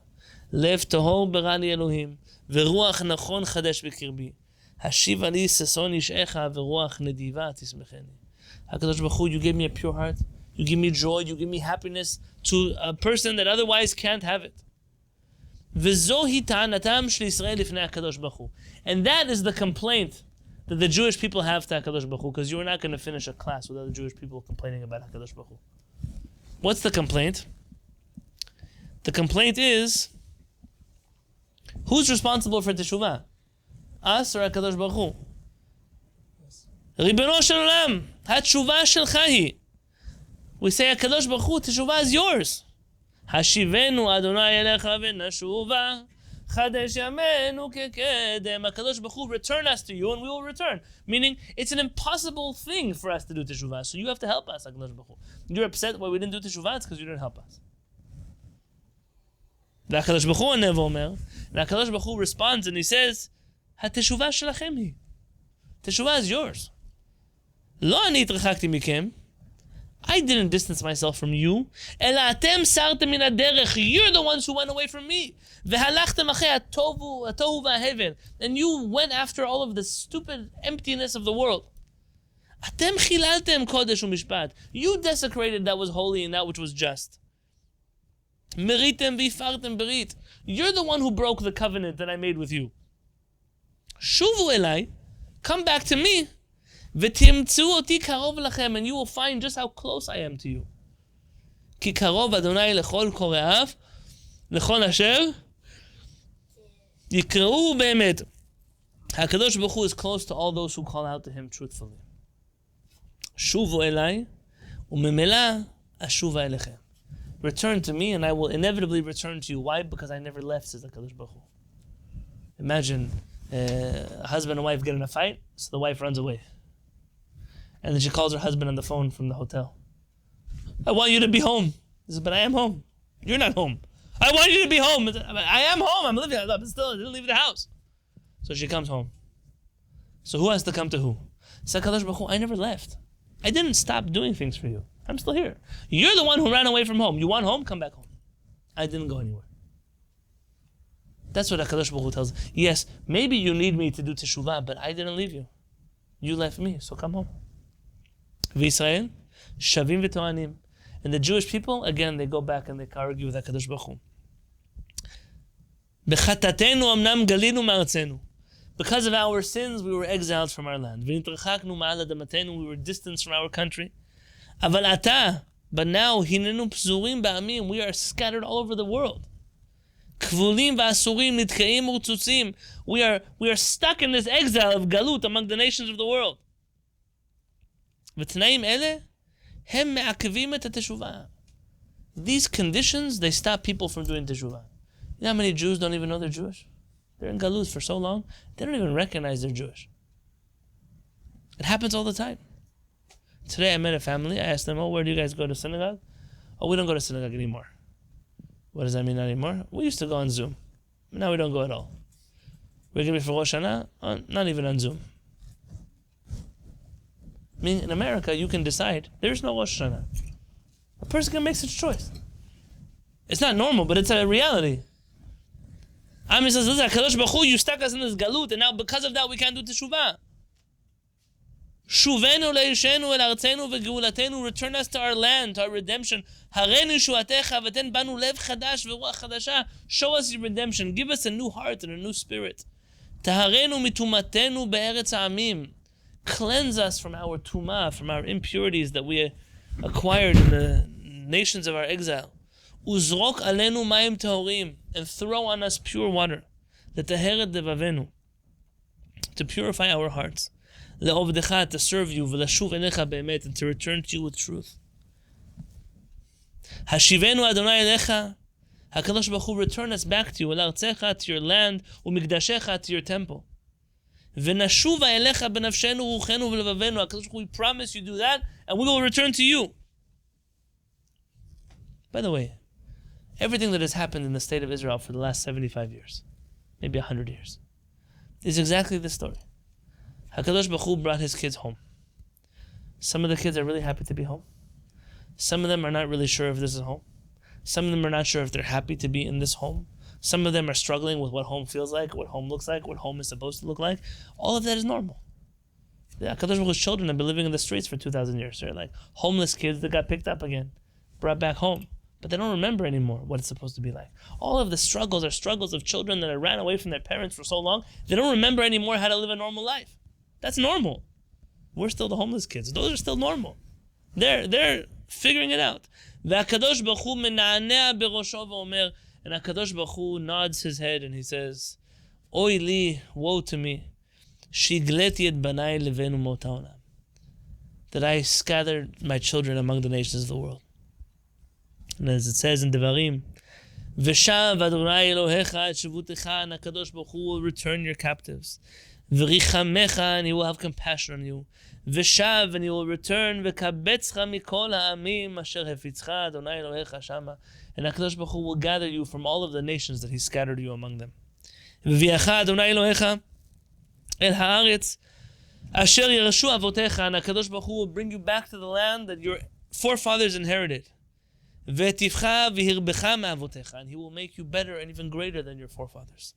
לב טהור ברא לי אלוהים, ורוח נכון חדש בקרבי. השיבה לי ששון ישעך, ורוח נדיבה תשמחני. HaKadosh Baruch Hu, you give me a pure heart, you give me joy, you give me happiness to a person that otherwise can't have it. וזוהי טענתם של ישראל לפני הקדוש ברוך הוא. And that is the complaint that the Jewish people have to HaKadosh Baruch Hu, because you're not going to finish a class without the Jewish people complaining about HaKadosh Baruch Hu. What's the complaint? The complaint is, who's responsible for teshuvah? Us or HaKadosh Baruch Hu? ריבונו של עולם, התשובה שלך היא. We say, HaKadosh Baruch Hu, teshuvah is yours. השיבנו אדוני אליך ונשובה, חדש ימינו כקדם. HaKadosh Baruch Hu, return us to you and we will return. Meaning, it's an impossible thing for us to do teshuvah, so you have to help us, HaKadosh Baruch Hu. You're upset why we didn't do teshuvah, it's because you didn't help us. והקדוש ברוך הוא עונה ואומר, והקדוש ברוך הוא responds and he says, התשובה שלכם היא. תשובה is yours. לא אני התרחקתי מכם, I didn't distance myself from you, אלא אתם סרתם מן הדרך, you're the ones who went away from me. והלכתם אחרי התוהו וההבל, and you went after all of the stupid emptiness of the world. אתם חיללתם קודש ומשפט. You desecrated that was holy and that which was just. מריתם והפרתם ברית. You're the one who broke the covenant that I made with you. שובו אליי, come back to me, ותמצאו אותי קרוב לכם, and you will find just how close I am to you. כי קרוב אדוני לכל קוראיו, לכל אשר יקראו באמת. הקדוש ברוך הוא is close to all those who call out to him truthfully. שובו אליי, וממילא אשובה אליכם. return to me and I will inevitably return to you. Why? Because I never left, says the HaKadosh Baruch Hu. Imagine a husband and wife get in a fight, so the wife runs away. And then she calls her husband on the phone from the hotel. I want you to be home. He says, but I am home. You're not home. I want you to be home. I am home. I'm living. I'm still. I didn't leave the house. So she comes home. So who has to come to who? Said HaKadosh Baruch Hu, I never left. I didn't stop doing things for you. I'm still here. You're the one who ran away from home. You want home? Come back home. I didn't go anywhere. That's what HaKadosh Baruch Hu tells us. Yes, maybe you need me to do teshuvah, but I didn't leave you. You left me, so come home. V'Yisrael, shavim v'toanim. And the Jewish people, again, they go back and they argue with HaKadosh Baruch Hu. B'chatatenu amnam galinu ma'atzenu. Because of our sins, we were exiled from our land. V'nitrachaknu ma'al adamatenu. We were distanced from our country. Aval ata, but now hinenu pzurim ba'amim. We are scattered all over the world. Kvulim v'asurim nitkeim urtzutzim. We are stuck in this exile of galut among the nations of the world. V'tnaim ele hem me'akevim et teshuvah. These conditions, they stop people from doing teshuvah. You know how many Jews don't even know they're Jewish? They're in galut for so long, they don't even recognize they're Jewish. It happens all the time. Today I met a family. I asked them, oh, where do you guys go to synagogue? Oh, we don't go to synagogue anymore. What does that mean, not anymore? We used to go on Zoom. Now we don't go at all. We're going to be for Rosh Hashanah? Not even on Zoom. I mean, in America, you can decide. There's no Rosh Hashanah. A person can make such a choice. It's not normal, but it's a reality. Ami says, listen, HaKadosh Baruch Hu, you stuck us in this galut, and now because of that, we can't do teshuvah. Shuvenu le'ishenu el artzenu ve'geulatenu. Return us to our land, to our redemption. Harenu shuatecha v'ten banu lev chadash v'ruach chadasha. Show us your redemption. Give us a new heart and a new spirit. Taharenu mitumatenu be'eretz ha'amim. Cleanse us from our tumah, from our impurities that we acquired in the nations of our exile. Uzrok alenu mayim tahorim. And throw on us pure water. Letaheret devavenu. To purify our hearts. Le'ovdecha, to serve you, v'lashuv enecha be'emet, and to return to you with truth. Hashivenu Adonai elecha, HaKadosh Baruch Hu, return us back to you, elartzecha, to your land, u'mikdashecha, to your temple. V'nashuva elecha b'nafshenu ruchenu v'levavenu. HaKadosh Baruch Hu, we promise you do that, and we will return to you. By the way, everything that has happened in the state of Israel for the last 75 years, maybe 100 years, is exactly this story. HaKadosh Baruch Hu brought his kids home. Some of the kids are really happy to be home. Some of them are not really sure if this is home. Some of them are not sure if they're happy to be in this home. Some of them are struggling with what home feels like, what home looks like, what home is supposed to look like. All of that is normal. The HaKadosh Baruch Hu's children have been living in the streets for 2,000 years. They're like homeless kids that got picked up again, brought back home. But they don't remember anymore what it's supposed to be like. All of the struggles are struggles of children that ran away from their parents for so long. They don't remember anymore how to live a normal life. That's normal. We're still the homeless kids. Those are still normal. They're figuring it out. VaHaKadosh Baruch Hu mena'aneh berosho v'omer, and HaKadosh Baruch Hu nods his head and he says, Oy li, woe to me, shigleti et banai levenu mot ha'olam, that I scattered my children among the nations of the world. And as it says in Devarim, V'shav Adonai Elohecha et shevutecha, and HaKadosh Baruch Hu will return your captives. V'richamecha, and he will have compassion on you. V'shav, and he will return. V'kabetzcha mikol ha'amim asher hefitzcha Adonai Elohecha shama, and HaKadosh Baruch Hu will gather you from all of the nations that he scattered you among them. V'viacha Adonai Elohecha el haaretz asher yerashu avotecha, and HaKadosh Baruch Hu will bring you back to the land that your forefathers inherited. V'tivcha v'hirbecha me'avotecha, and he will make you better and even greater than your forefathers.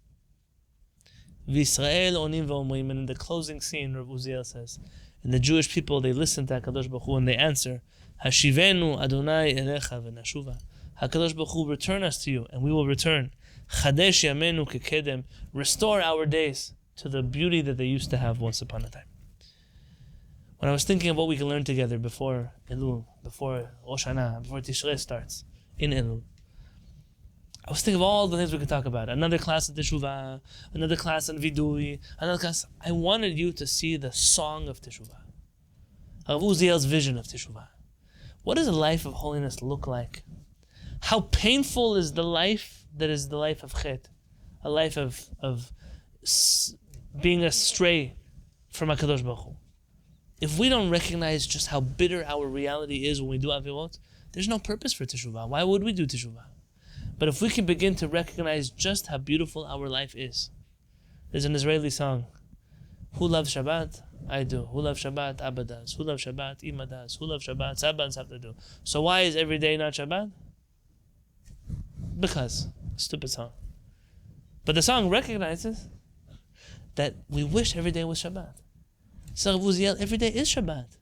V'Yisrael onim v'omrim, and in the closing scene, Rabbi Uziel says, and the Jewish people, they listen to HaKadosh Baruch Hu and they answer, Hashivenu Adonai elecha v'nashuva. HaKadosh Baruch Hu, return us to you, and we will return. Chadesh yamenu kekedem, restore our days to the beauty that they used to have once upon a time. When I was thinking of what we can learn together before Elul, before Rosh Hashanah, before Tishrei starts, in Elul, I was thinking of all the things we could talk about. Another class on Teshuvah, another class on Vidui, another class. I wanted you to see the song of Teshuvah, of Uziel's vision of Teshuvah. What does a life of holiness look like? How painful is the life that is the life of chet, a life of being astray from HaKadosh Baruch Hu. If we don't recognize just how bitter our reality is when we do avirot, there's no purpose for teshuvah. Why would we do teshuvah? But if we can begin to recognize just how beautiful our life is. There's an Israeli song. Who loves Shabbat? I do. Who loves Shabbat? Abba does. Who loves Shabbat? Ima does. Who loves Shabbat? Saba and Sabta do. So why is every day not Shabbat? Because. Stupid song. But the song recognizes that we wish every day was Shabbat. So Uziel, every day is Shabbat.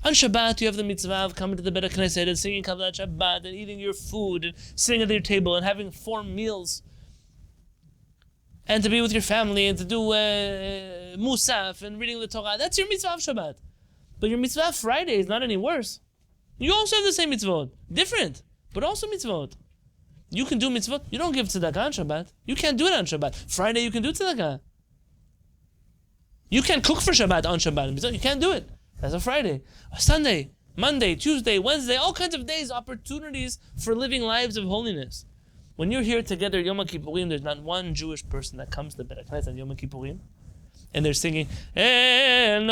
On Shabbat, you have the mitzvah of coming to the Beit HaKnesset and singing Kehillat Shabbat and eating your food and sitting at your table and having 4 meals and to be with your family and to do Musaf and reading the Torah. That's your mitzvah of Shabbat. But your mitzvah of Friday is not any worse. You also have the same mitzvot. Different, but also mitzvot. You can do mitzvot. You don't give tzedakah on Shabbat. You can't do it on Shabbat. Friday, you can do tzedakah. You can't cook for Shabbat on Shabbat. You can't do it. That's a Friday. A Sunday, Monday, Tuesday, Wednesday, all kinds of days, opportunities for living lives of holiness. When you're here together Yom Kippurim, there's not one Jewish person that comes to the Beit HaKnesset on Yom Kippurim and they're singing, there's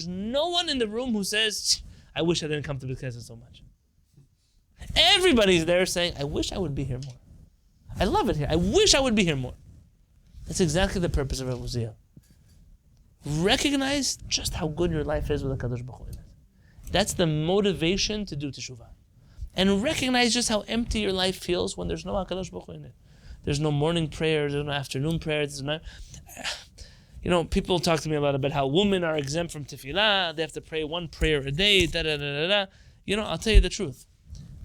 no one in the room who says, I wish I didn't come to the Beit HaKnesset so much. Everybody's there saying, I wish I would be here more. I love it here. I wish I would be here more. That's exactly the purpose of Uziel. Recognize just how good your life is with HaKadosh Baruch Hu. That's the motivation to do teshuvah. And recognize just how empty your life feels when there's no HaKadosh Baruch Hu in it. There's no morning prayers, there's no afternoon prayers, people talk to me a lot about how women are exempt from tefillah, they have to pray 1 prayer a day, da-da-da-da-da. I'll tell you the truth.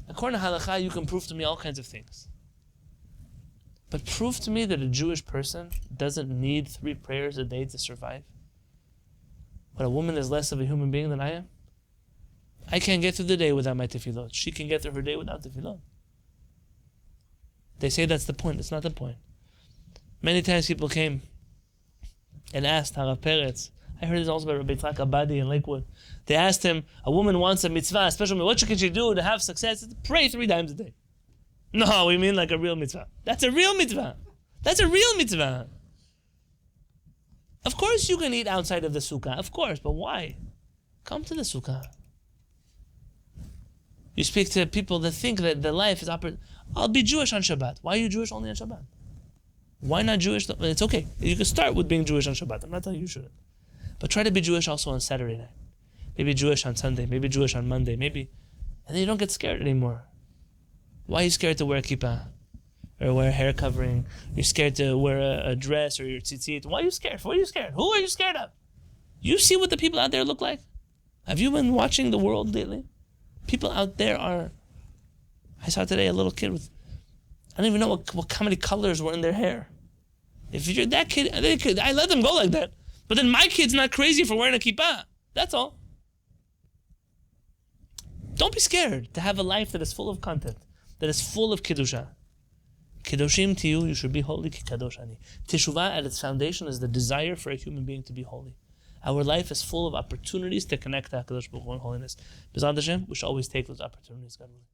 According to halakha, you can prove to me all kinds of things. But prove to me that a Jewish person doesn't need 3 prayers a day to survive. But a woman is less of a human being than I am. I can't get through the day without my tefillot. She can get through her day without tefillot. They say that's the point. It's not the point. Many times people came and asked Harav Peretz. I heard this also by Rabbi Yitzhak Abadi in Lakewood. They asked him, a woman wants a mitzvah, especially what can she do to have success? Pray 3 times a day. No, we mean like a real mitzvah. That's a real mitzvah. That's a real mitzvah. Of course you can eat outside of the sukkah. Of course, but why? Come to the sukkah. You speak to people that think that the life is I'll be Jewish on Shabbat. Why are you Jewish only on Shabbat? Why not Jewish? It's okay. You can start with being Jewish on Shabbat. I'm not telling you shouldn't. But try to be Jewish also on Saturday night. Maybe Jewish on Sunday. Maybe Jewish on Monday. Maybe. And then you don't get scared anymore. Why are you scared to wear a kippah? Or wear a hair covering? You're scared to wear a dress or your tzitzit? Why are you scared? What are you scared? Who are you scared of? You see what the people out there look like? Have you been watching the world lately? People out there are... I saw today a little kid with... I don't even know how many colors were in their hair. If you're that kid, I let them go like that. But then my kid's not crazy for wearing a kippah. That's all. Don't be scared to have a life that is full of content, that is full of Kedusha. Kedoshim tiyu, you should be holy, ki kadosh ani. Teshuvah at its foundation is the desire for a human being to be holy. Our life is full of opportunities to connect to HaKadosh Baruch Hu in holiness. B'ezrat Hashem, we should always take those opportunities, God willing.